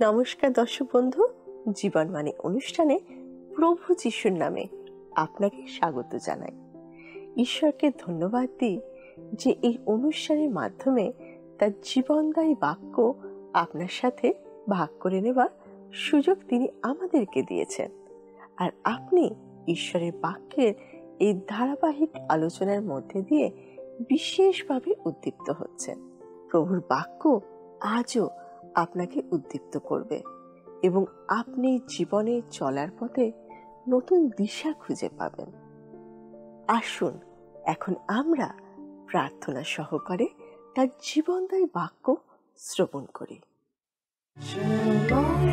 নমস্কার দর্শক বন্ধু, জীবনবাণী অনুষ্ঠানে প্রভু যিশুর নামে আপনাকে স্বাগত জানাই। ঈশ্বরকে ধন্যবাদ দিই যে এই অনুষ্ঠানের মাধ্যমে তার জীবনদায়ী বাক্য আপনার সাথে ভাগ করে নেবার সুযোগ তিনি আমাদেরকে দিয়েছেন। আর আপনি ঈশ্বরের বাক্যের এই ধারাবাহিক আলোচনার মধ্যে দিয়ে বিশেষভাবে উদ্দীপ্ত হচ্ছেন। প্রভুর বাক্য আজও আপনাকে উদ্দীপ্ত করবে এবং আপনি জীবনে চলার পথে নতুন দিশা খুঁজে পাবেন। আসুন এখন আমরা প্রার্থনা সহকারে তার জীবনদায়ী বাক্য শ্রবণ করি। শ্রবণ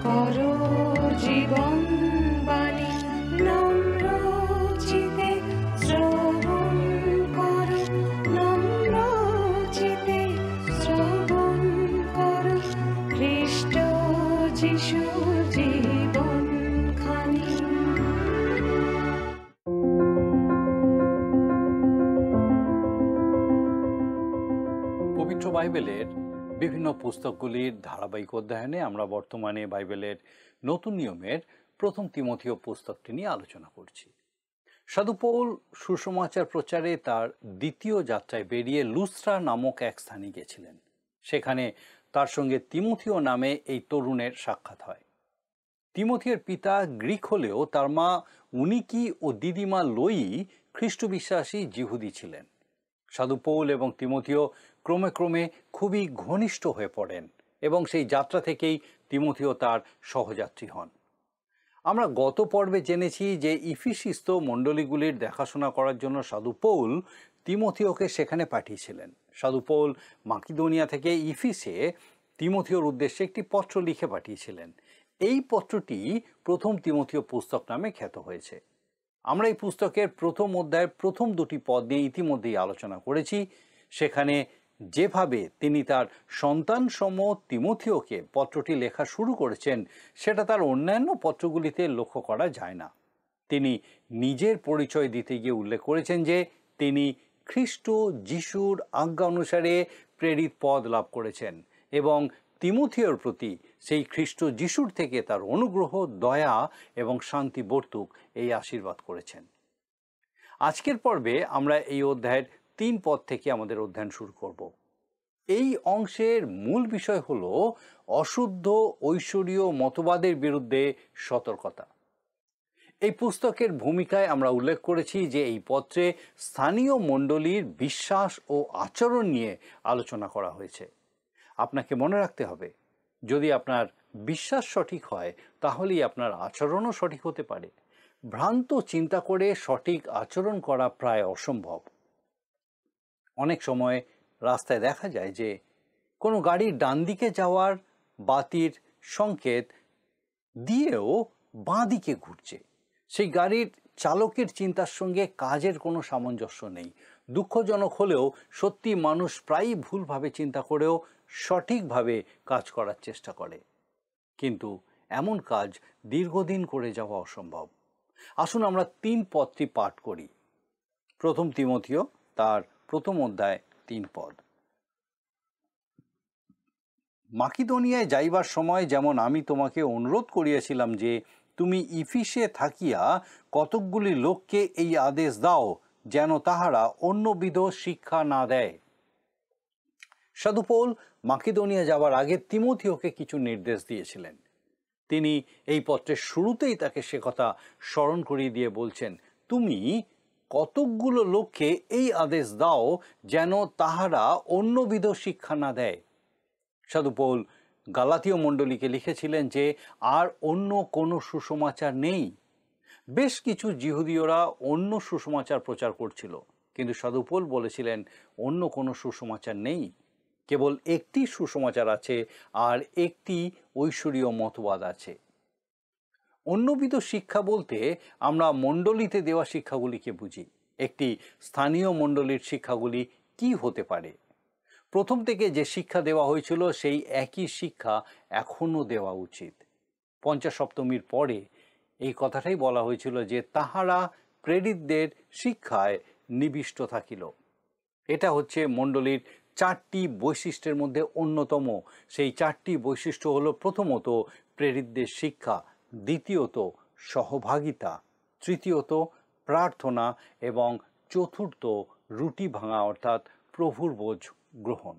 করো জীবন বাণী, নম্র চিতে শ্রবণ করো, নম্র চিতে শ্রবণ করো, খ্রিস্ট যিশুর জীবন খানি। পবিত্র বাইবেলের বিভিন্ন পুস্তকগুলির ধারাবাহিক অধ্যয়নে আমরা বর্তমানে বাইবেলের নতুন নিয়মের প্রথম তিমথীয় পুস্তকটি নিয়ে আলোচনা করছি। সাধু পৌল সুসমাচার প্রচারে তার দ্বিতীয় যাত্রায় বেরিয়ে লুস্ত্রা নামক এক স্থানে গেছিলেন। সেখানে তার সঙ্গে তিমথীয় নামে এই তরুণের সাক্ষাৎ হয়। তিমথীয়ের পিতা গ্রিক হলেও তার মা উনিকি ও দিদিমা লোই খ্রিস্ট বিশ্বাসী জিহুদি ছিলেন। সাধু পৌল এবং তিমথীয় ক্রমে ক্রমে খুবই ঘনিষ্ঠ হয়ে পড়েন এবং সেই যাত্রা থেকেই তিমথীয় তার সহযাত্রী হন। আমরা গত পর্বে জেনেছি যে ইফিসিস্থ মণ্ডলীগুলির দেখাশোনা করার জন্য সাধু পৌল তিমথীয়কে সেখানে পাঠিয়েছিলেন। সাধু পৌল মাকিদোনিয়া থেকে ইফিসে তিমথীয়র উদ্দেশ্যে একটি পত্র লিখে পাঠিয়েছিলেন। এই পত্রটি প্রথম তিমথীয় পুস্তক নামে খ্যাত হয়েছে। আমরা এই পুস্তকের প্রথম অধ্যায়ের প্রথম দুটি পদ নিয়ে ইতিমধ্যেই আলোচনা করেছি। সেখানে যেভাবে তিনি তার সন্তানসম তিমথীয়কে পত্রটি লেখা শুরু করেছেন সেটা তার অন্যান্য পত্রগুলিতে লক্ষ্য করা যায় না। তিনি নিজের পরিচয় দিতে গিয়ে উল্লেখ করেছেন যে তিনি খ্রিস্ট যিশুর আজ্ঞা অনুসারে প্রেরিত পদ লাভ করেছেন এবং তিমথীয়র প্রতি সেই খ্রিস্ট যিশুর থেকে তার অনুগ্রহ, দয়া এবং শান্তি বর্তুক এই আশীর্বাদ করেছেন। আজকের পর্বে আমরা এই অধ্যায়ের 3 পদ থেকে আমাদের অধ্যয়ন শুরু করব। এই অংশের মূল বিষয় হল অশুদ্ধ ঐশ্বরীয় মতবাদের বিরুদ্ধে সতর্কতা। এই পুস্তকের ভূমিকায় আমরা উল্লেখ করেছি যে এই পত্রে স্থানীয় মণ্ডলীর বিশ্বাস ও আচরণ নিয়ে আলোচনা করা হয়েছে। আপনাকে মনে রাখতে হবে, যদি আপনার বিশ্বাস সঠিক হয় তাহলেই আপনার আচরণও সঠিক হতে পারে। ভ্রান্ত চিন্তা করে সঠিক আচরণ করা প্রায় অসম্ভব। অনেক সময় রাস্তায় দেখা যায় যে কোনো গাড়ির ডান দিকে যাওয়ার বাতির সংকেত দিয়েও বাঁ দিকে ঘুরছে। সেই গাড়ির চালকের চিন্তার সঙ্গে কাজের কোনো সামঞ্জস্য নেই। দুঃখজনক হলেও সত্যি মানুষ প্রায়ই ভুলভাবে চিন্তা করেও সঠিকভাবে কাজ করার চেষ্টা করে, কিন্তু এমন কাজ দীর্ঘদিন করে যাওয়া অসম্ভব। আসুন আমরা 3 পদটি পাঠ করি। প্রথম তিমথীয় তার প্রথম অধ্যায় 3 পদ। মাকিদোনিয়ায় যাইবার সময় যেমন আমি তোমাকে অনুরোধ করিয়াছিলাম যে তুমি ইফিসে থাকিয়া কতকগুলি লোককে এই আদেশ দাও যেন তাহারা অন্যবিধ শিক্ষা না দেয়। সাধু পৌল মাকিদোনিয়া যাওয়ার আগে তিমথীয়কে কিছু নির্দেশ দিয়েছিলেন। তিনি এই পত্রের শুরুতেই তাকে সে কথা স্মরণ করিয়ে দিয়ে বলছেন, তুমি কতকগুলো লোককে এই আদেশ দাও যেন তাহারা অন্যবিধ শিক্ষা না দেয়। সাধু পৌল গালাতীয় মণ্ডলীকে লিখেছিলেন যে আর অন্য কোনো সুসমাচার নেই। বেশ কিছু জিহুদীয়রা অন্য সুসমাচার প্রচার করছিল, কিন্তু সাধু পৌল বলেছিলেন অন্য কোনো সুসমাচার নেই, কেবল একটি সুসমাচার আছে আর একটি ঐশ্বরীয় মতবাদ আছে। অন্যবিধ শিক্ষা বলতে আমরা মণ্ডলীতে দেওয়া শিক্ষাগুলিকে বুঝি। একটি স্থানীয় মণ্ডলীর শিক্ষাগুলি কি হতে পারে? প্রথম থেকে যে শিক্ষা দেওয়া হয়েছিল সেই একই শিক্ষা এখনও দেওয়া উচিত। পঞ্চা সপ্তমীর পরে এই কথাটাই বলা হয়েছিল যে তাহারা প্রেরিতদের শিক্ষায় নিবিষ্ট থাকিল। এটা হচ্ছে মণ্ডলীর 4টি বৈশিষ্ট্যের মধ্যে অন্যতম। সেই 4টি বৈশিষ্ট্য হলো, প্রথমত প্রেরিতদের শিক্ষা, দ্বিতীয়ত সহভাগিতা, তৃতীয়ত প্রার্থনা এবং চতুর্থ রুটি ভাঙা অর্থাৎ প্রভুর ভোজ গ্রহণ।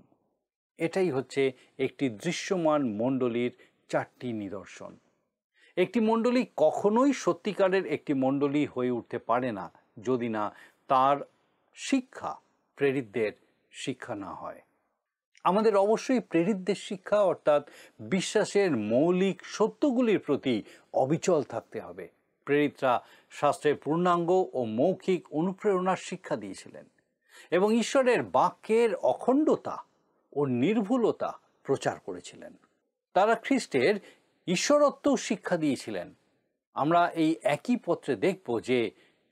এটাই হচ্ছে একটি দৃশ্যমান মণ্ডলীর 4টি নিদর্শন। একটি মণ্ডলী কখনোই সত্যিকারের একটি মণ্ডলী হয়ে উঠতে পারে না যদি না তার শিক্ষা প্রেরিতদের শিক্ষা না হয়। আমাদের অবশ্যই প্রেরিতদের শিক্ষা অর্থাৎ বিশ্বাসের মৌলিক সত্যগুলির প্রতি অবিচল থাকতে হবে। প্রেরিতরা শাস্ত্রের পূর্ণাঙ্গ ও মৌখিক অনুপ্রেরণার শিক্ষা দিয়েছিলেন এবং ঈশ্বরের বাক্যের অখণ্ডতা ও নির্ভুলতা প্রচার করেছিলেন। তারা খ্রিস্টের ঈশ্বরত্ব শিক্ষা দিয়েছিলেন। আমরা এই একই পত্রে দেখব যে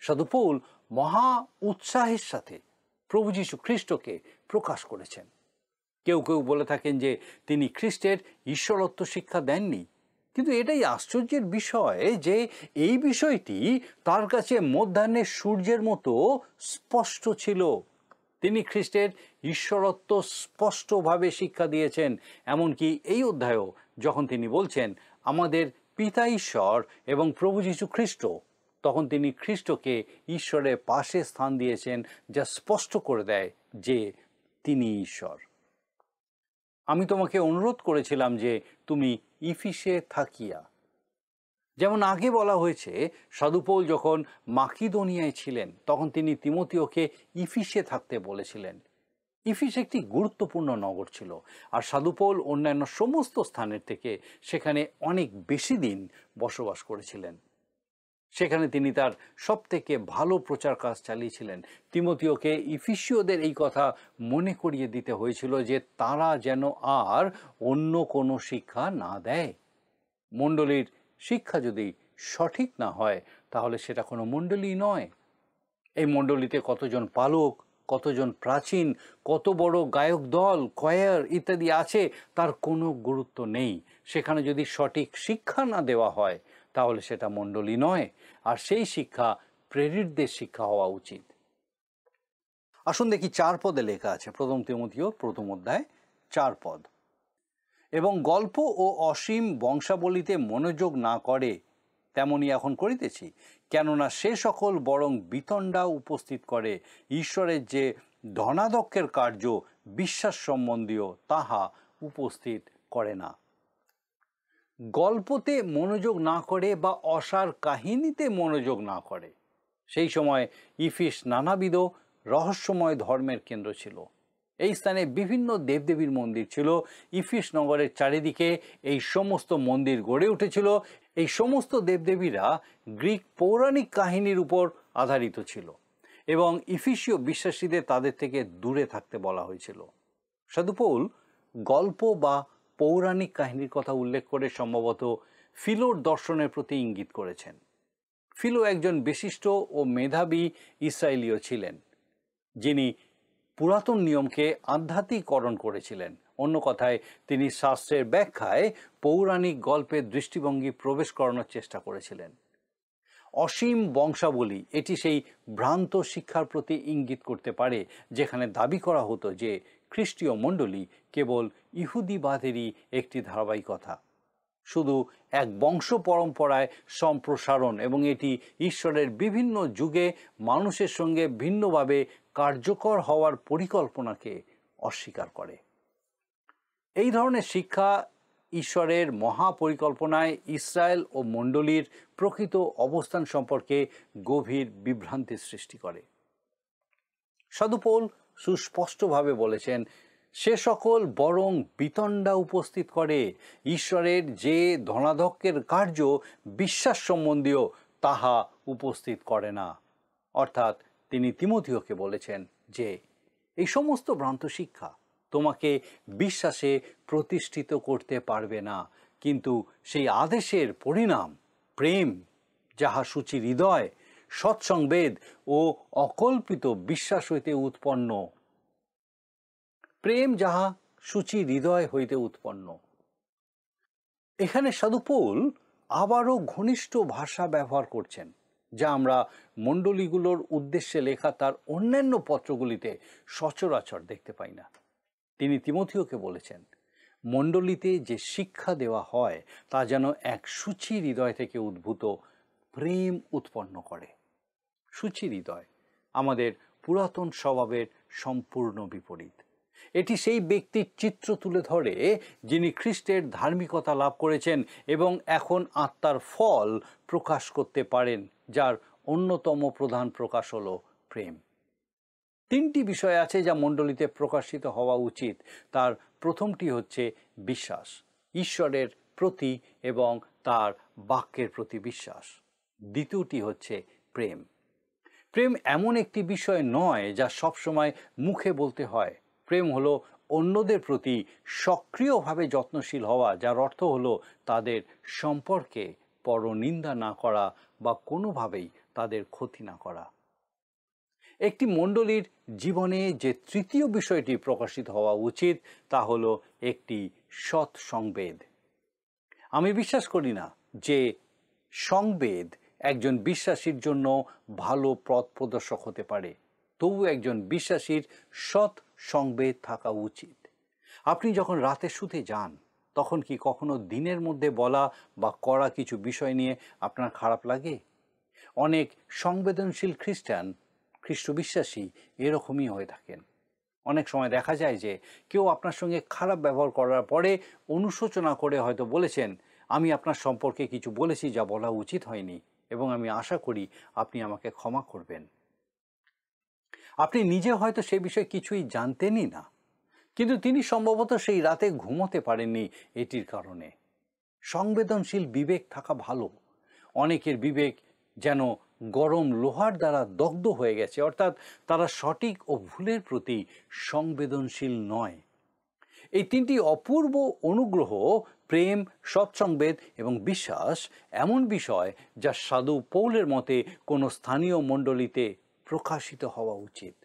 সাধু পৌল মহা উৎসাহের সাথে প্রভু যীশু খ্রিস্টকে প্রকাশ করেছেন। কেউ কেউ বলে থাকেন যে তিনি খ্রিস্টের ঈশ্বরত্ব শিক্ষা দেননি, কিন্তু এটাই আশ্চর্যের বিষয় যে এই বিষয়টি তার কাছে মধ্যাহ্নের সূর্যের মতো স্পষ্ট ছিল। তিনি খ্রিস্টের ঈশ্বরত্ব স্পষ্টভাবে শিক্ষা দিয়েছেন। এমনকি এই অধ্যায়েও যখন তিনি বলছেন আমাদের পিতা ঈশ্বর এবং প্রভু যীশু খ্রিস্ট, তখন তিনি খ্রিস্টকে ঈশ্বরের পাশে স্থান দিয়েছেন, যা স্পষ্ট করে দেয় যে তিনি ঈশ্বর। আমি তোমাকে অনুরোধ করেছিলাম যে তুমি ইফিসে থাকিয়া, যেমন আগে বলা হয়েছে, সাধু পৌল যখন মাকিদোনিয়ায় ছিলেন তখন তিনি তিমোথেওকে ইফিসে থাকতে বলেছিলেন। ইফিস একটি গুরুত্বপূর্ণ নগর ছিল, আর সাধু পৌল অন্যান্য সমস্ত স্থানের থেকে সেখানে অনেক বেশি দিন বসবাস করেছিলেন। সেখানে তিনি তার সবথেকে ভালো প্রচার কাজ চালিয়েছিলেন। তিমোথেওকে ইফিসীয়দের এই কথা মনে করিয়ে দিতে হয়েছিল যে তারা যেন আর অন্য কোনো শিক্ষা না দেয়। মণ্ডলীর শিক্ষা যদি সঠিক না হয় তাহলে সেটা কোনো মণ্ডলী নয়। এই মণ্ডলীতে কতজন পালক, কতজন প্রাচীন, কত বড় গায়ক দল, কয়ার ইত্যাদি আছে তার কোনো গুরুত্ব নেই। সেখানে যদি সঠিক শিক্ষা না দেওয়া হয় তাহলে সেটা মণ্ডলী নয়, আর সেই শিক্ষা প্রেরিতদের শিক্ষা হওয়া উচিত। আসুন দেখি 4 পদে লেখা আছে, 1 তিমোথেও 1 অধ্যায় 4 পদ। এবং গল্প ও অসীম বংশাবলিতে মনোযোগ না করে তেমনি এখন করিতেছি, কেননা সে সকল বরং বিতণ্ডা উপস্থিত করে, ঈশ্বরের যে ধনাধ্যক্ষের কার্য বিশ্বাস সম্বন্ধীয় তাহা উপস্থিত করে না। গল্পতে মনোযোগ না করে বা অসার কাহিনীতে মনোযোগ না করে। সেই সময় ইফিস নানাবিধ রহস্যময় ধর্মের কেন্দ্র ছিল। এই স্থানে বিভিন্ন দেবদেবীর মন্দির ছিল। ইফিস নগরের চারিদিকে এই সমস্ত মন্দির গড়ে উঠেছিল। এই সমস্ত দেবদেবীরা গ্রিক পৌরাণিক কাহিনীর উপর আধারিত ছিল এবং ইফিসীয় বিশ্বাসীদের তাদের থেকে দূরে থাকতে বলা হয়েছিল। সাধু পৌল গল্প বা পৌরাণিক কাহিনীর কথা উল্লেখ করে সম্ভবত ফিলোর দর্শনের প্রতি ইঙ্গিত করেছেন। ফিলো একজন বিশিষ্ট ও মেধাবী ইসরায়েলীয় ছিলেন, যিনি পুরাতন নিয়মকে আধ্যাত্মিককরণ করেছিলেন। অন্য কথায় তিনি শাস্ত্রের ব্যাখ্যায় পৌরাণিক গল্পের দৃষ্টিভঙ্গি প্রবেশ করানোর চেষ্টা করেছিলেন। অসীম বংশাবলী এটি সেই ভ্রান্ত শিক্ষার প্রতি ইঙ্গিত করতে পারে যেখানে দাবি করা হতো যে খ্রিস্টীয় মণ্ডলী কেবল ইহুদিবাদেরই একটি ধারাবাহিকতা, শুধু এক বংশ পরম্পরায় সম্প্রসারণ, এবং এটি ঈশ্বরের বিভিন্ন যুগে মানুষের সঙ্গে ভিন্নভাবে কার্যকর হওয়ার পরিকল্পনাকে অস্বীকার করে। এই ধরনের শিক্ষা ঈশ্বরের মহাপরিকল্পনায় ইসরায়েল ও মণ্ডলীর প্রকৃত অবস্থান সম্পর্কে গভীর বিভ্রান্তির সৃষ্টি করে। সাধু পৌল সুস্পষ্টভাবে বলেছেন, সে সকল বরং বিতণ্ডা উপস্থিত করে, ঈশ্বরের যে ধনাধ্যক্ষের কার্য বিশ্বাস সম্বন্ধীয় তাহা উপস্থিত করে না। অর্থাৎ তিনি তিমোথেওকে বলেছেন যে এই সমস্ত ভ্রান্ত শিক্ষা তোমাকে বিশ্বাসে প্রতিষ্ঠিত করতে পারবে না, কিন্তু সেই আদেশের পরিণাম প্রেম, যাহা সূচি হৃদয়, সৎসংবেদ ও অকল্পিত বিশ্বাস হইতে উৎপন্ন। প্রেম যাহা সূচি হৃদয় হইতে উৎপন্ন। এখানে সাধু পৌল আবারও ঘনিষ্ঠ ভাষা ব্যবহার করছেন। যা আমরা মণ্ডলীগুলোর উদ্দেশ্যে লেখা তার অন্যান্য পত্রগুলিতে সচরাচর দেখতে পাই না। তিনি তিমথিওকে বলেছেন, মণ্ডলীতে যে শিক্ষা দেওয়া হয় তা যেন এক সূচি হৃদয় থেকে উদ্ভূত প্রেম উৎপন্ন করে। সূচি হৃদয় আমাদের পুরাতন স্বভাবের সম্পূর্ণ বিপরীত। এটি সেই ব্যক্তির চিত্র তুলে ধরে যিনি খ্রিস্টের ধার্মিকতা লাভ করেছেন এবং এখন আত্মার ফল প্রকাশ করতে পারেন, যার অন্যতম প্রধান প্রকাশ হলো প্রেম। তিনটি বিষয় আছে যা মণ্ডলীতে প্রকাশিত হওয়া উচিত। তার প্রথমটি হচ্ছে বিশ্বাস, ঈশ্বরের প্রতি এবং তার বাক্যের প্রতি বিশ্বাস। দ্বিতীয়টি হচ্ছে প্রেম। প্রেম এমন একটি বিষয় নয় যা সবসময় মুখে বলতে হয়। প্রেম হলো অন্যদের প্রতি সক্রিয়ভাবে যত্নশীল হওয়া, যার অর্থ হলো তাদের সম্পর্কে পরনিন্দা না করা বা কোনোভাবেই তাদের ক্ষতি না করা। একটি মণ্ডলীর জীবনে যে তৃতীয় বিষয়টি প্রকাশিত হওয়া উচিত তা হলো একটি সৎ সংবেদ। আমি বিশ্বাস করি না যে সংবেদ একজন বিশ্বাসীর জন্য ভালো পথ প্রদর্শক হতে পারে, তবু একজন বিশ্বাসীর সৎ সংবেদ থাকা উচিত। আপনি যখন রাতে শুতে যান তখন কি কখনো দিনের মধ্যে বলা বা করা কিছু বিষয় নিয়ে আপনার খারাপ লাগে? অনেক সংবেদনশীল খ্রিস্ট বিশ্বাসী এরকমই হয়ে থাকেন। অনেক সময় দেখা যায় যে কেউ আপনার সঙ্গে খারাপ ব্যবহার করার পরে অনুশোচনা করে হয়তো বলেছেন, আমি আপনার সম্পর্কে কিছু বলেছি যা বলা উচিত হয়নি এবং আমি আশা করি আপনি আমাকে ক্ষমা করবেন। আপনি নিজে হয়তো সে বিষয়ে কিছুই জানতেনই না, কিন্তু তিনি সম্ভবত সেই রাতে ঘুমোতে পারেননি এটির কারণে। সংবেদনশীল বিবেক থাকা ভালো। অনেকের বিবেক যেন গরম লোহার দ্বারা দগ্ধ হয়ে গেছে, অর্থাৎ তারা সঠিক ও ভুলের প্রতি সংবেদনশীল নয়। এই তিনটি অপূর্ব অনুগ্রহ, প্রেম, সৎসংবেদ এবং বিশ্বাস, এমন বিষয় যা সাধু পৌলের মতে কোনো স্থানীয় মণ্ডলীতে প্রকাশিত হওয়া উচিত।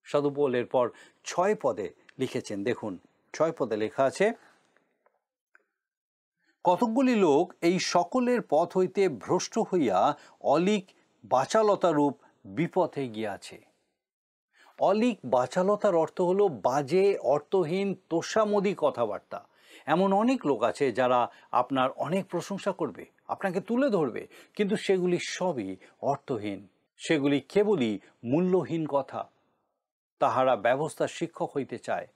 সাধু পৌল এরপর 6 পদে লিখেছেন, দেখুন 6 পদে লেখা আছে, কতকগুলি লোক এই সকলের পথ হইতে ভ্রষ্ট হইয়া অলিক বাচালতারূপ বিপথে গিয়াছে। অলিক বাচালতার অর্থ হলো বাজে, অর্থহীন, তোষামোদী কথাবার্তা। এমন অনেক লোক আছে যারা আপনার অনেক প্রশংসা করবে, আপনাকে তুলে ধরবে, কিন্তু সেগুলি সবই অর্থহীন, সেগুলি কেবলই মূল্যহীন কথা। তাহারা ব্যবস্থার শিক্ষক হইতে চায়,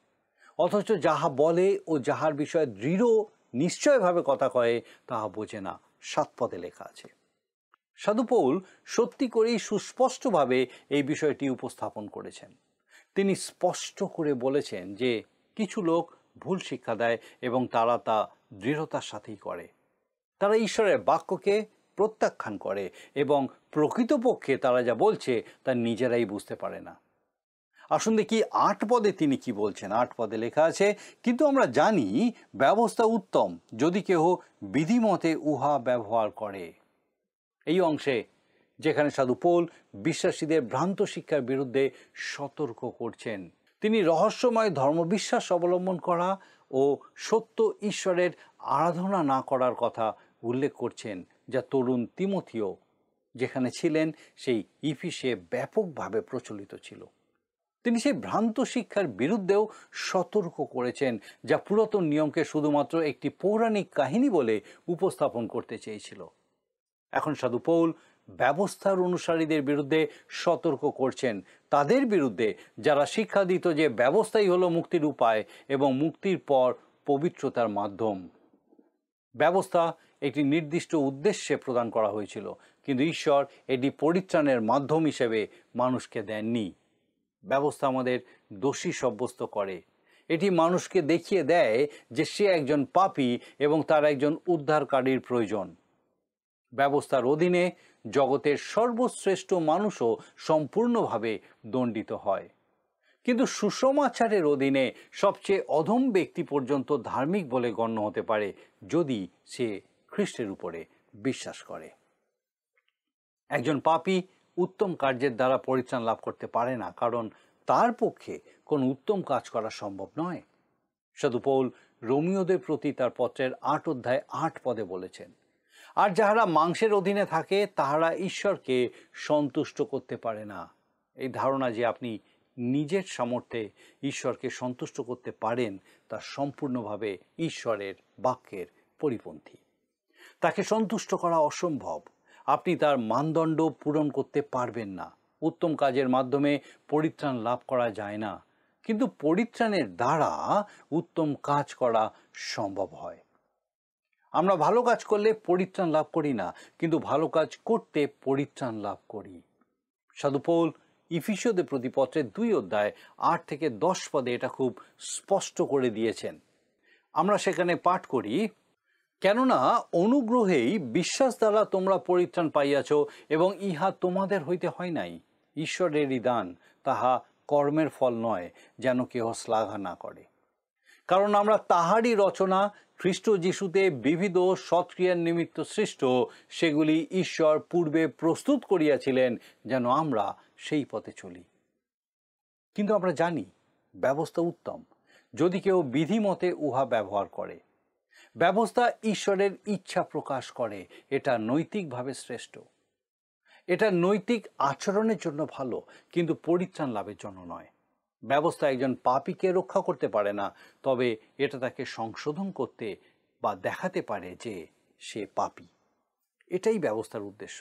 অথচ যাহা বলে ও যাহার বিষয়ে দৃঢ় নিশ্চয়ভাবে কথা কয়ে তাহা বোঝে না। 7 পদে লেখা আছে। সাধু পৌল সত্যি করেই সুস্পষ্টভাবে এই বিষয়টি উপস্থাপন করেছেন। তিনি স্পষ্ট করে বলেছেন যে কিছু লোক ভুল শিক্ষা দেয় এবং তারা তা দৃঢ়তার সাথেই করে। তারা ঈশ্বরের বাক্যকে প্রত্যাখ্যান করে এবং প্রকৃতপক্ষে তারা যা বলছে তা নিজেরাই বুঝতে পারে না। আসুন দেখি 8 পদে তিনি কি বলছেন। 8 পদে লেখা আছে, কিন্তু আমরা জানি ব্যবস্থা উত্তম যদি কেহ বিধিমতে উহা ব্যবহার করে। এই অংশে যেখানে সাধু পৌল বিশ্বাসীদের ভ্রান্ত শিক্ষার বিরুদ্ধে সতর্ক করছেন, তিনি রহস্যময় ধর্মবিশ্বাস অবলম্বন করা ও সত্য ঈশ্বরের আরাধনা না করার কথা উল্লেখ করছেন, যা তরুণ তিমথিও যেখানে ছিলেন সেই ইফিসে ব্যাপকভাবে প্রচলিত ছিল। তিনি সেই ভ্রান্ত শিক্ষার বিরুদ্ধেও সতর্ক করেছেন, যা পুরাতন নিয়মকে শুধুমাত্র একটি পৌরাণিক কাহিনী বলে উপস্থাপন করতে চেয়েছিল। এখন সাধু পৌল ব্যবস্থার অনুসারীদের বিরুদ্ধে সতর্ক করছেন, তাদের বিরুদ্ধে যারা শিক্ষা দিত যে ব্যবস্থাই হলো মুক্তির উপায় এবং মুক্তির পর পবিত্রতার মাধ্যম। ব্যবস্থা একটি নির্দিষ্ট উদ্দেশ্যে প্রদান করা হয়েছিল, কিন্তু ঈশ্বর এটি পরিত্রাণের মাধ্যম হিসেবে মানুষকে দেননি। ব্যবস্থা আমাদের দোষী সাব্যস্ত করে। এটি মানুষকে দেখিয়ে দেয় যে সে একজন পাপী এবং তার একজন উদ্ধারকারীর প্রয়োজন। ব্যবস্থার অধীনে জগতের সর্বশ্রেষ্ঠ মানুষও সম্পূর্ণভাবে দণ্ডিত হয়, কিন্তু সুসমাচারের অধীনে সবচেয়ে অধম ব্যক্তি পর্যন্ত ধার্মিক বলে গণ্য হতে পারে যদি সে খ্রিস্টের উপরে বিশ্বাস করে। একজন পাপী উত্তম কার্যের দ্বারা পরিত্রাণ লাভ করতে পারে না, কারণ তার পক্ষে কোনো উত্তম কাজ করা সম্ভব নয়। সাধু পৌল রোমীয়দের প্রতি তার পত্রের 8 অধ্যায় 8 পদে বলেছেন, আর যাহারা মাংসের অধীনে থাকে তাহারা ঈশ্বরকে সন্তুষ্ট করতে পারে না। এই ধারণা যে আপনি নিজের সামর্থ্যে ঈশ্বরকে সন্তুষ্ট করতে পারেন তা সম্পূর্ণভাবে ঈশ্বরের বাক্যের পরিপন্থী। তাকে সন্তুষ্ট করা অসম্ভব। আপনি তার মানদণ্ড পূরণ করতে পারবেন না। উত্তম কাজের মাধ্যমে পরিত্রাণ লাভ করা যায় না, কিন্তু পরিত্রাণের দ্বারা উত্তম কাজ করা সম্ভব হয়। আমরা ভালো কাজ করলে পরিত্রাণ লাভ করি না, কিন্তু ভালো কাজ করতে পরিত্রাণ লাভ করি। সাধু পৌল ইফিসীয়দের প্রতি পত্রের 2 অধ্যায় 8 থেকে 10 পদে এটা খুব স্পষ্ট করে দিয়েছেন। আমরা সেখানে পাঠ করি, কেননা অনুগ্রহেই বিশ্বাস দ্বারা তোমরা পরিত্রাণ পাইয়াছ, এবং ইহা তোমাদের হইতে হয় নাই, ঈশ্বরেরই দান, তাহা কর্মের ফল নয়, যেন কেহ শ্লাঘা না করে। কারণ আমরা তাহারই রচনা, খ্রিস্ট যিশুতে বিবিধ সৎক্রিয়ার নিমিত্ত সৃষ্ট, সেগুলি ঈশ্বর পূর্বে প্রস্তুত করিয়াছিলেন যেন আমরা সেই পথে চলি। কিন্তু আমরা জানি ব্যবস্থা উত্তম যদি কেউ বিধিমতে উহা ব্যবহার করে। ব্যবস্থা ঈশ্বরের ইচ্ছা প্রকাশ করে, এটা নৈতিকভাবে শ্রেষ্ঠ, এটা নৈতিক আচরণের জন্য ভালো, কিন্তু পরিত্রাণ লাভের জন্য নয়। ব্যবস্থা একজন পাপীকে রক্ষা করতে পারে না, তবে এটা তাকে সংশোধন করতে বা দেখাতে পারে যে সে পাপী। এটাই ব্যবস্থার উদ্দেশ্য।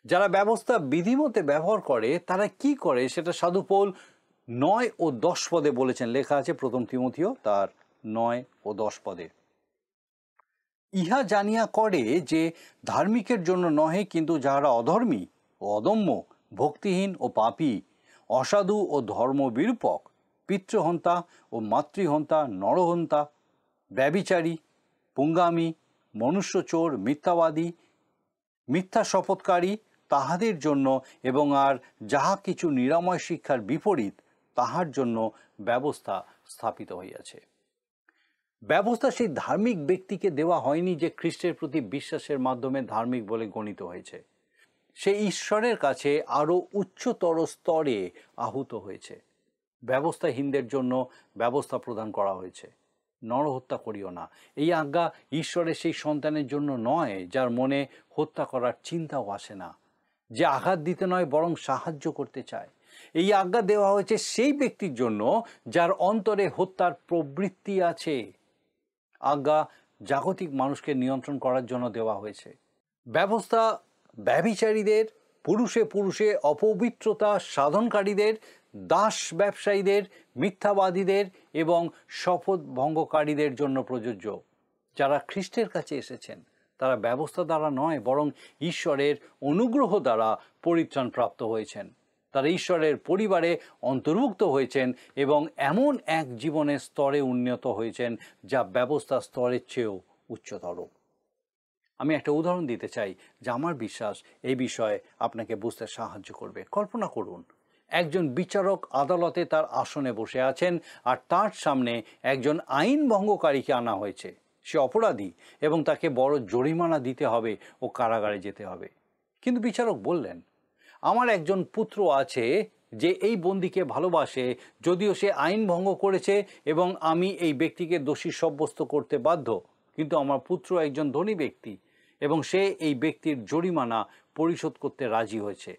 যারা ব্যবস্থা বিধিমতে ব্যবহার করে তারা কি করে সেটা সাধু পৌল 9 ও 10 পদে বলেছেন। লেখা আছে 1 তিমথিও তার 9 ও 10 পদে, ইহা জানিয়া করে যে ধার্মিকের জন্য নহে, কিন্তু যাহারা অধর্মী ও অদম্য, ভক্তিহীন ও পাপী, অসাধু ও ধর্মবিরূপক, পিতৃহন্তা ও মাতৃহন্তা, নরহন্তা, ব্যভিচারী, পুঙ্গামী, মনুষ্যচোর, মিথ্যাবাদী, মিথ্যা শপথকারী, তাহাদের জন্য এবং আর যাহা কিছু নিরাময় শিক্ষার বিপরীত তাহার জন্য ব্যবস্থা স্থাপিত হইয়াছে। ব্যবস্থা সেই ধার্মিক ব্যক্তিকে দেওয়া হয়নি যে খ্রিস্টের প্রতি বিশ্বাসের মাধ্যমে ধার্মিক বলে গণিত হয়েছে। সে ঈশ্বরের কাছে আরও উচ্চতর স্তরে আহুত হয়েছে। ব্যবস্থাহীনদের জন্য ব্যবস্থা প্রদান করা হয়েছে। নরহত্যা করিও না, এই আজ্ঞা ঈশ্বরের সেই সন্তানের জন্য নয় যার মনে হত্যা করার চিন্তাও আসে না, যে আঘাত দিতে নয় বরং সাহায্য করতে চায়। এই আজ্ঞা দেওয়া হয়েছে সেই ব্যক্তির জন্য যার অন্তরে হত্যার প্রবৃত্তি আছে। আজ্ঞা জাগতিক মানুষকে নিয়ন্ত্রণ করার জন্য দেওয়া হয়েছে। ব্যবস্থা ব্যভিচারীদের, পুরুষে পুরুষে অপবিত্রতা সাধনকারীদের, দাস ব্যবসায়ীদের, মিথ্যাবাদীদের এবং শপথ ভঙ্গকারীদের জন্য প্রযোজ্য। যারা খ্রিস্টের কাছে এসেছেন তারা ব্যবস্থা দ্বারা নয় বরং ঈশ্বরের অনুগ্রহ দ্বারা পরিত্রাণ প্রাপ্ত হয়েছেন। তারা ঈশ্বরের পরিবারে অন্তর্ভুক্ত হয়েছেন এবং এমন এক জীবনের স্তরে উন্নত হয়েছেন যা ব্যবস্থা স্তরের চেয়েও উচ্চতর। আমি একটা উদাহরণ দিতে চাই যা আমার বিশ্বাস এই বিষয়ে আপনাকে বুঝতে সাহায্য করবে। কল্পনা করুন, একজন বিচারক আদালতে তার আসনে বসে আছেন আর তার সামনে একজন আইন ভঙ্গকারীকে আনা হয়েছে। সে অপরাধী এবং তাকে বড় জরিমানা দিতে হবে ও কারাগারে যেতে হবে। কিন্তু বিচারক বললেন, আমার একজন পুত্র আছে যে এই বন্দীকে ভালোবাসে, যদিও সে আইন ভঙ্গ করেছে এবং আমি এই ব্যক্তিকে দোষী সাব্যস্ত করতে বাধ্য, কিন্তু আমার পুত্র একজন ধনী ব্যক্তি এবং সে এই ব্যক্তির জরিমানা পরিশোধ করতে রাজি হয়েছে,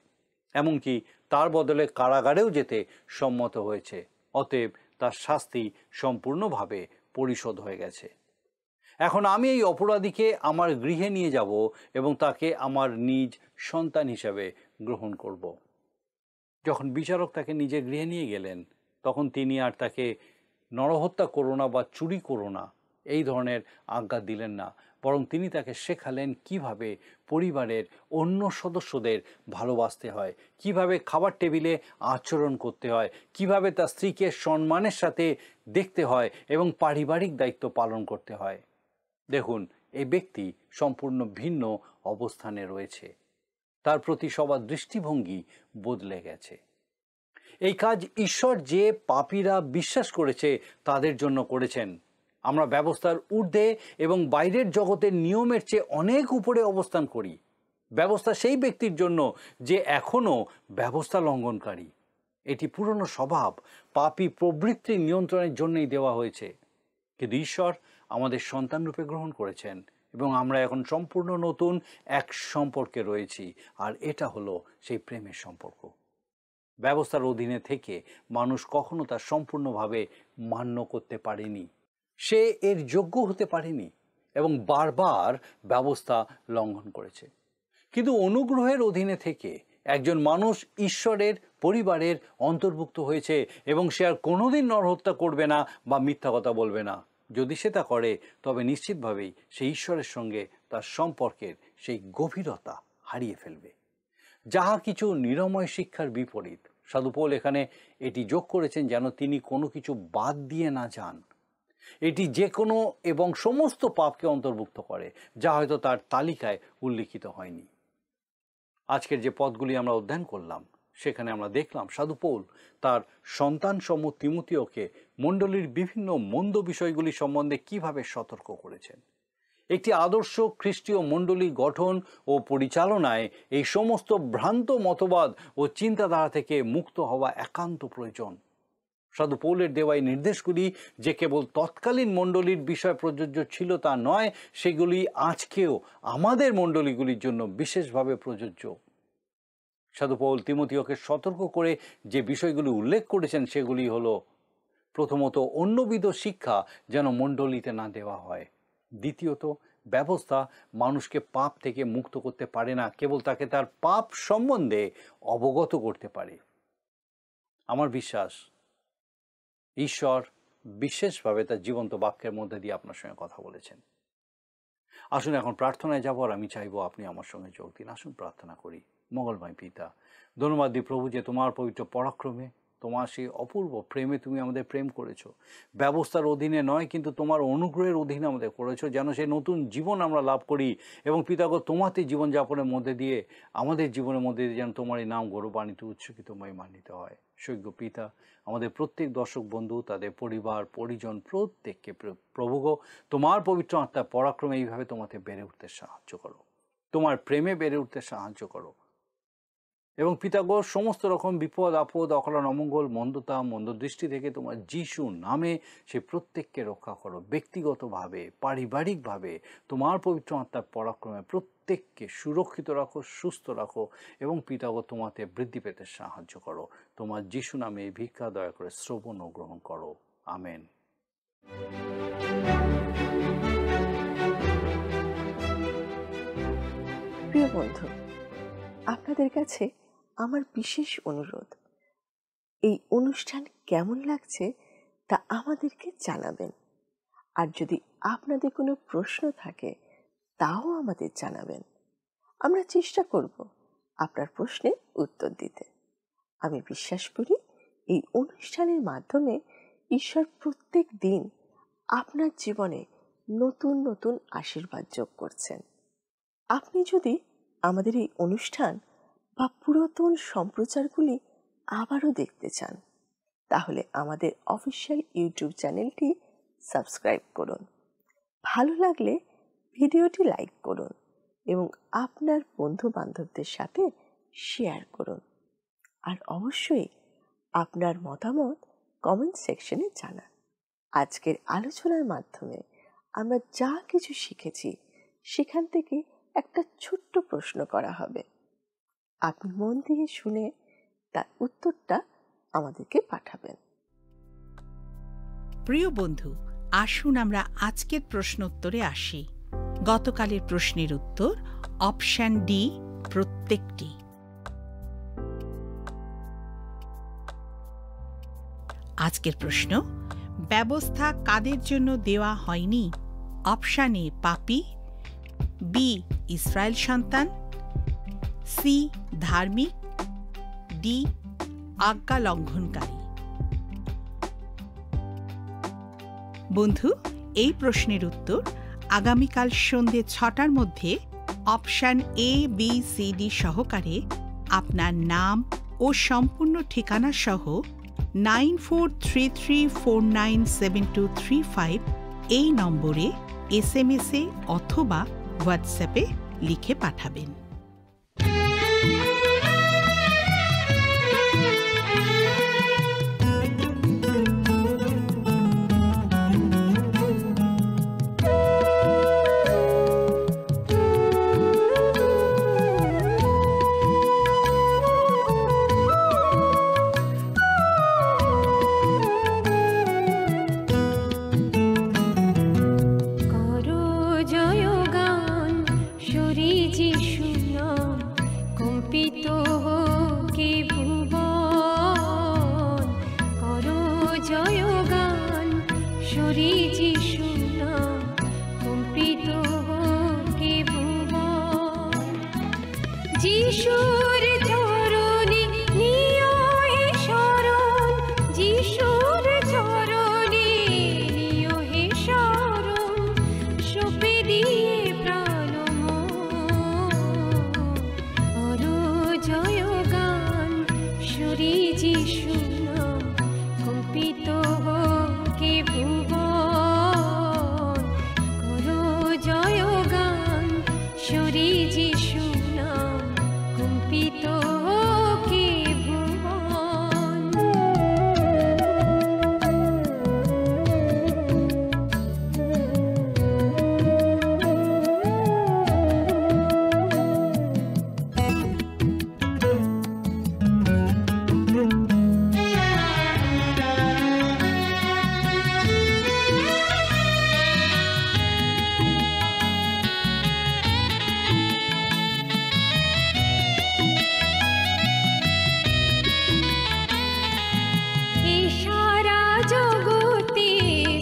এমনকি তার বদলে কারাগারেও যেতে সম্মত হয়েছে। অতএব তার শাস্তি সম্পূর্ণভাবে পরিশোধ হয়ে গেছে। এখন আমি এই অপরাধীকে আমার গৃহে নিয়ে যাব এবং তাকে আমার নিজ সন্তান হিসাবে গ্রহণ করব। যখন বিচারক তাকে নিজের গৃহে নিয়ে গেলেন তখন তিনি আর তাকে নরহত্যা করো না বা চুরি করো না এই ধরনের আজ্ঞা দিলেন না, বরং তিনি তাকে শেখালেন কিভাবে পরিবারের অন্য সদস্যদের ভালোবাসতে হয়, কিভাবে খাবার টেবিলে আচরণ করতে হয়, কিভাবে তার স্ত্রীকে সম্মানের সাথে দেখতে হয় এবং পারিবারিক দায়িত্ব পালন করতে হয়। দেখুন, এই ব্যক্তি সম্পূর্ণ ভিন্ন অবস্থানে রয়েছে। তার প্রতি সবার দৃষ্টিভঙ্গি বদলে গেছে। এই কাজ ঈশ্বর যে পাপীরা বিশ্বাস করেছে তাদের জন্য করেছেন। আমরা ব্যবস্থার ঊর্ধ্বে এবং বাইরের জগতের নিয়মের চেয়ে অনেক উপরে অবস্থান করি। ব্যবস্থা সেই ব্যক্তির জন্য যে এখনও ব্যবস্থা লঙ্ঘনকারী। এটি পুরনো স্বভাব, পাপী প্রবৃত্তির নিয়ন্ত্রণের জন্যই দেওয়া হয়েছে। কিন্তু ঈশ্বর আমাদের সন্তান রূপে গ্রহণ করেছেন এবং আমরা এখন সম্পূর্ণ নতুন এক সম্পর্কে রয়েছি, আর এটা হলো সেই প্রেমের সম্পর্ক। ব্যবস্থার অধীনে থেকে মানুষ কখনো তা সম্পূর্ণভাবে মান্য করতে পারেনি, সে এর যোগ্য হতে পারেনি এবং বারবার ব্যবস্থা লঙ্ঘন করেছে। কিন্তু অনুগ্রহের অধীনে থেকে একজন মানুষ ঈশ্বরের পরিবারের অন্তর্ভুক্ত হয়েছে এবং সে আর কোনোদিন নরহত্যা করবে না বা মিথ্যা কথা বলবে না। যদি সে তা করে তবে নিশ্চিতভাবেই সে ঈশ্বরের সঙ্গে তার সম্পর্কের সেই গভীরতা হারিয়ে ফেলবে, যাহা কিছু নিরাময় শিক্ষার বিপরীত। সাধু পৌল এখানে এটি যোগ করেছেন যেন তিনি কোনো কিছু বাদ দিয়ে না যান। এটি যে কোনো এবং সমস্ত পাপকে অন্তর্ভুক্ত করে, যা হয়তো তার তালিকায় উল্লিখিত হয়নি। আজকের যে পদগুলি আমরা অধ্যয়ন করলাম সেখানে আমরা দেখলাম সাধু পৌল তার সন্তানসম তিমোথেওকে মণ্ডলীর বিভিন্ন মন্দ বিষয়গুলি সম্বন্ধে কিভাবে সতর্ক করেছেন। একটি আদর্শ খ্রিস্টীয় মণ্ডলী গঠন ও পরিচালনায় এই সমস্ত ভ্রান্ত মতবাদ ও চিন্তাধারা থেকে মুক্ত হওয়া একান্ত প্রয়োজন। সাধু পৌলের দেওয়া এই নির্দেশগুলি যে কেবল তৎকালীন মণ্ডলীর বিষয় প্রযোজ্য ছিল তা নয়, সেগুলি আজকেও আমাদের মণ্ডলীগুলির জন্য বিশেষভাবে প্রযোজ্য। সাধু পৌল তিমোথেওকে সতর্ক করে যে বিষয়গুলি উল্লেখ করেছেন সেগুলি হলো, প্রথমত অন্যবিধ শিক্ষা যেন মণ্ডলীতে না দেওয়া হয়। দ্বিতীয়ত, ব্যবস্থা মানুষকে পাপ থেকে মুক্ত করতে পারে না, কেবল তাকে তার পাপ সম্বন্ধে অবগত করতে পারে। আমার বিশ্বাস ঈশ্বর বিশেষভাবে তার জীবন্ত বাক্যের মধ্যে দিয়ে আপনার সঙ্গে কথা বলেছেন। আসুন এখন প্রার্থনায় যাব, আর আমি চাইবো আপনি আমার সঙ্গে যোগ দিন। আসুন প্রার্থনা করি। মঙ্গলময় পিতা, ধন্যবাদ দিই প্রভু যে তোমার পবিত্র পরাক্রমে, তোমার সেই অপূর্ব প্রেমে তুমি আমাদের প্রেম করেছো। ব্যবস্থার অধীনে নয়, কিন্তু তোমার অনুগ্রহের অধীনে আমাদের করেছো, যেন সেই নতুন জীবন আমরা লাভ করি। এবং পিতাগো, তোমাতে জীবনযাপনের মধ্যে দিয়ে আমাদের জীবনের মধ্যে দিয়ে যেন তোমার এই নাম গৌরবান্বিত, উচ্চকিত, মহিমান্বিত হয়। সৈক্য পিতা, আমাদের প্রত্যেক দর্শক বন্ধু, তাদের পরিবার পরিজন প্রত্যেককে প্রভুগো তোমার পবিত্র আত্মার পরাক্রমে এইভাবে তোমাতে বেড়ে উঠতে সাহায্য করো, তোমার প্রেমে বেড়ে উঠতে সাহায্য করো। এবং পিতাগো, সমস্ত রকম বিপদ আপদ, অকল্যাণ, অমঙ্গল, মন্দতা, মন্দ দৃষ্টি থেকে তোমার যিশু নামে সে প্রত্যেককে রক্ষা করো। ব্যক্তিগতভাবে, পারিবারিকভাবে তোমার পবিত্র আত্মার পরাক্রমে প্রত্যেককে সুরক্ষিত রাখো, সুস্থ রাখো এবং পিতাগো তোমাতে বৃদ্ধি পেতে সাহায্য করো। তোমার যিশু নামে এই ভিক্ষা দয়া করে শ্রবণ ও গ্রহণ করো। আমেন। প্রিয় বন্ধু, আপনাদের কাছে আমার বিশেষ অনুরোধ, এই অনুষ্ঠান কেমন লাগছে তা আমাদেরকে জানাবেন। আর যদি আপনাদের কোনো প্রশ্ন থাকে তাও আমাদের জানাবেন। আমরা চেষ্টা করব আপনার প্রশ্নের উত্তর দিতে। আমি বিশ্বাস করি এই অনুষ্ঠানের মাধ্যমে ঈশ্বর প্রত্যেক দিন আপনার জীবনে নতুন নতুন আশীর্বাদ যোগ করছেন। আপনি যদি আমাদের এই অনুষ্ঠান বা পুরাতন সম্প্রচারগুলি আবারও দেখতে চান, তাহলে আমাদের অফিসিয়াল ইউটিউব চ্যানেলটি সাবস্ক্রাইব করুন। ভালো লাগলে ভিডিওটি লাইক করুন এবং আপনার বন্ধু বান্ধবদের সাথে শেয়ার করুন। আর অবশ্যই আপনার মতামত কমেন্ট সেকশনে জানান। আজকের আলোচনার মাধ্যমে আমরা যা কিছু শিখেছি সেখান থেকে একটা ছোট্ট প্রশ্ন করা হবে। আপনি মন দিয়ে শুনে তার উত্তরটা আমাদেরকে পাঠাবেন। প্রিয় বন্ধু, আসুন আমরা আজকের প্রশ্ন উত্তরে আসি। গতকালের প্রশ্নের উত্তর অপশন ডি, প্রত্যেকটি। আজকের প্রশ্ন, ব্যবস্থা কাদের জন্য দেওয়া হয়নি? অপশন এ পাপী, বি ইসরায়েল সন্তান, সি ধার্মিক, ডি আজ্ঞা লঙ্ঘনকারী। বন্ধু, এই প্রশ্নের উত্তর আগামীকাল সন্ধ্যে 6টার মধ্যে option A, B, C, D সহকারে আপনার নাম ও সম্পূর্ণ ঠিকানা সহ 9433497235 এই নম্বরে SMS-এ অথবা হোয়াটসঅ্যাপে লিখে পাঠাবেন। সুরি যিশু নাম কম্পিত কে ভুবন যিশুর চরণে নিও হে শরণ যিশুর চরণে নিও হে শরণ সপে দিয়ে প্রাণ করো জয় গান সুরি যিশু নাম কম্পিত কে ভুবন করো জয় গান সুরি যিশু নাম কম্পিত কে ভুবন এই সারা জগতে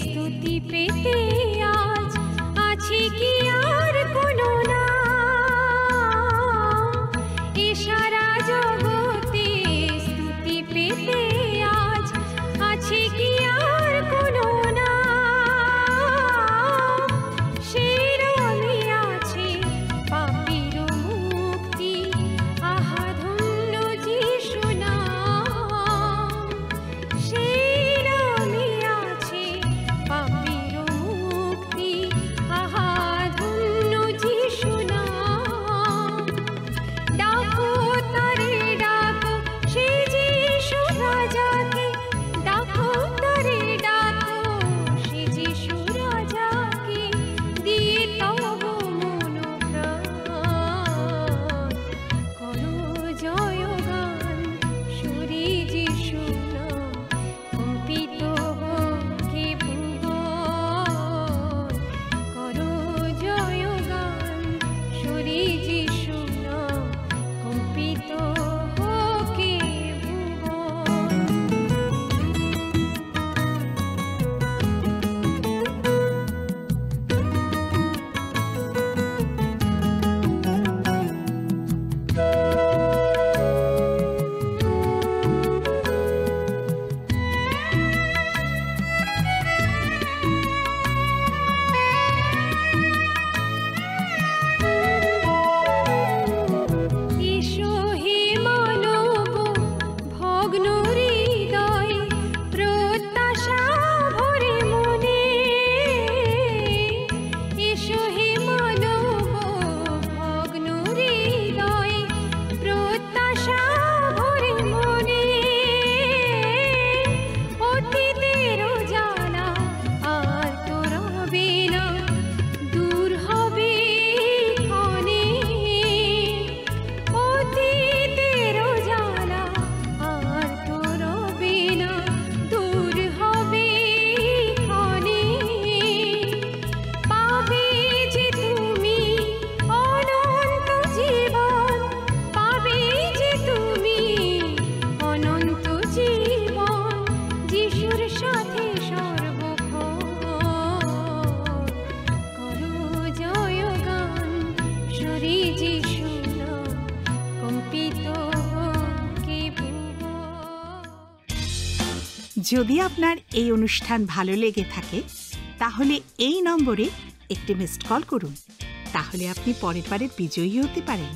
স্তুতি পেতে আজ আছে কি আর কোনো নাম এই সারা জগতে স্তুতি পেতে আজ আছে কি আর কোনো নাম সেই নামে আছে পাপীর মুক্তি আহা ধন্য যিশু নাম সেই নামে আছে পাপীর মুক্তি আহা ধন্য যিশু নাম ডাকো তারে ডাকো সে যিশু রাজাকে ডাকো তারে ডাকো সে যিশু রাজাকে দিয়ে তব মন প্রাণ করো জয় গান সুরি যিশু নাম কম্পিত কে ভুবন করো জয় গান সুরি যিশু নাম কম্পিত কে ভুবন এসো হে মানব ভগ্ন হৃদয় প্রত্যাশা ভরে মনে এসো হে মানব ভগ্ন হৃদয় প্রত্যাশা ভরে মনে অতীতের জ্বালা আর তো রবে না দূর হবে ক্ষণে অতীতের জ্বালা আর তো রবে না দূর হবে ক্ষণে পাবে যে তুমি অনন্ত জীবন পাবে যে তুমি অনন্ত জীবন যিশুর সাথে সর্বক্ষণ করো জয় গান সুরি যিশু নাম কম্পিত কে ভুবন যদি আপনার এই অনুষ্ঠান ভালো লেগে থাকে তাহলে এই নম্বরে একটি মিসড কল করুন। তাহলে আপনি পরের বারে বিজয়ী হতে পারেন।